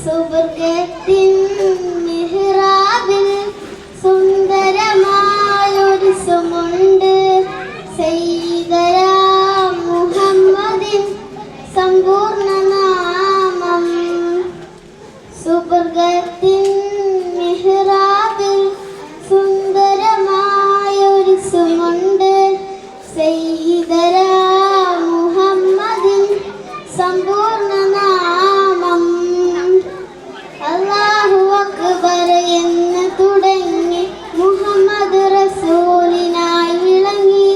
സുവർഗത്തിൻ മിഹ്റാബിൽ സുന്ദരമായൊരു സുമുണ്ട്. സയ്യിദനാ മുഹമ്മദിൻ സമ്പൂർണ്ണ നാമം. സുവർഗത്തിൻ മിഹ്റാബിൽ സുന്ദരമായൊരു സുമുണ്ട്. സയ്യിദനാ മുഹമ്മദിൻ സമ്പൂർണ്ണ നാമം. അല്ലാഹു അക്ബർ എന്ന് തുടങ്ങി മുഹമ്മദ് റസൂലിനായി വിളങ്ങി.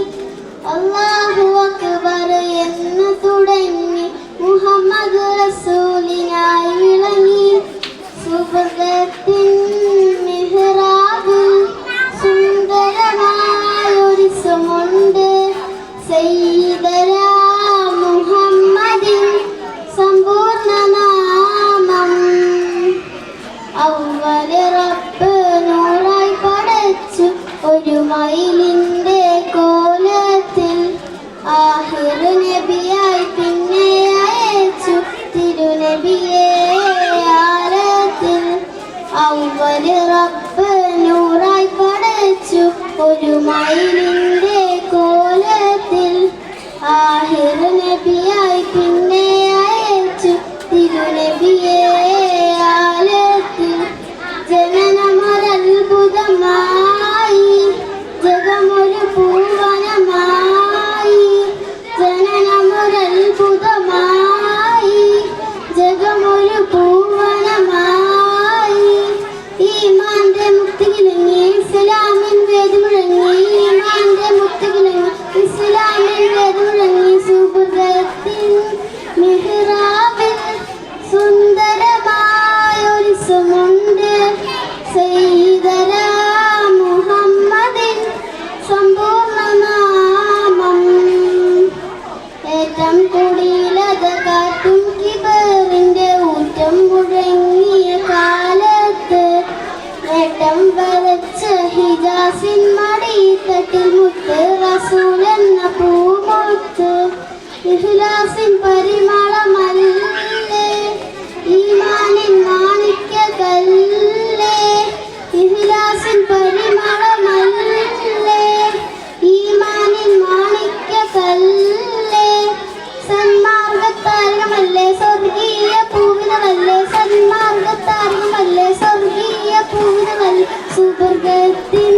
അല്ലാഹു അക്ബർ എന്ന് തുടങ്ങി മുഹമ്മദ് റസൂലിനായി വിളങ്ങി. സുവർഗത്തിൻ മിഹ്റാബിൽ സുന്ദരമായൊരു സുമുണ്ട്. സയ്യിദനാ മുഹമ്മദിൻ സമ്പൂർണ്ണ നാമം. അവ്വല് റബ്ബ് നൂറായി പടച്ചു ഒരു മയിലിന്റെ കോലത്തിൽ. ആഖിർ നബിയായി പിന്നെ അയച്ചു തിരുനബിയെ ആലത്തിൽ. അവ്വല് റബ്ബ് നൂറായി പടച്ചു ഒരു മയിലിന്റെ കോലത്തിൽ. ആഖിർ നബിയായി പിന്നെ അയച്ചു തിരുനബിയെ ആലത്തിൽ. ജനനമൊരത്ഭുതമായി ജഗമൊരു പൂവനമായി. ജനനമൊരത്ഭുതമായി ജഗമൊരു പൂവനമായി. ഈമാന്റെ മുക്തികിലങ്ങി ഇസ്ലാമിൻ വേദമുഴങ്ങി. ഈമാന്റെ മുക്തികിലങ്ങി ഇസ്ലാമിൻ വേദമുഴങ്ങി. സുവർഗത്തിൻ മിഹ്റാബിൽ സുന്ദരമായൊരു സുമുണ്ട്. സയ്യിദനാ മുഹമ്മദിൻ സമ്പൂർണ്ണ നാമം. ഏറ്റം കുടിലത കാട്ടും കിബറിന്റെ ഊറ്റം മുഴങ്ങിയ കാലത്ത്. നേട്ടം വരച്ച ഹിജാസിൻ മടിത്തട്ടിൽ മുത്ത് റസൂൽ എന്ന പൂമുത്ത്. ഇഖ്ലാസിൻ പരിമളമല്ലേ ഈമാനിൻ മാണിക്യകല്ലേ. ഇഖ്ലാസിൻ പരിമളമല്ലേ ഈമാനിൻ മാണിക്യകല്ലേ. സന്മാർഗത്താരകമല്ലേ സ്വർഗീയ പൂവിതമല്ലേ. സന്മാർഗത്താരകമല്ലേ സ്വർഗീയ പൂവിതമല്ലേ. സുവർഗത്തിൻ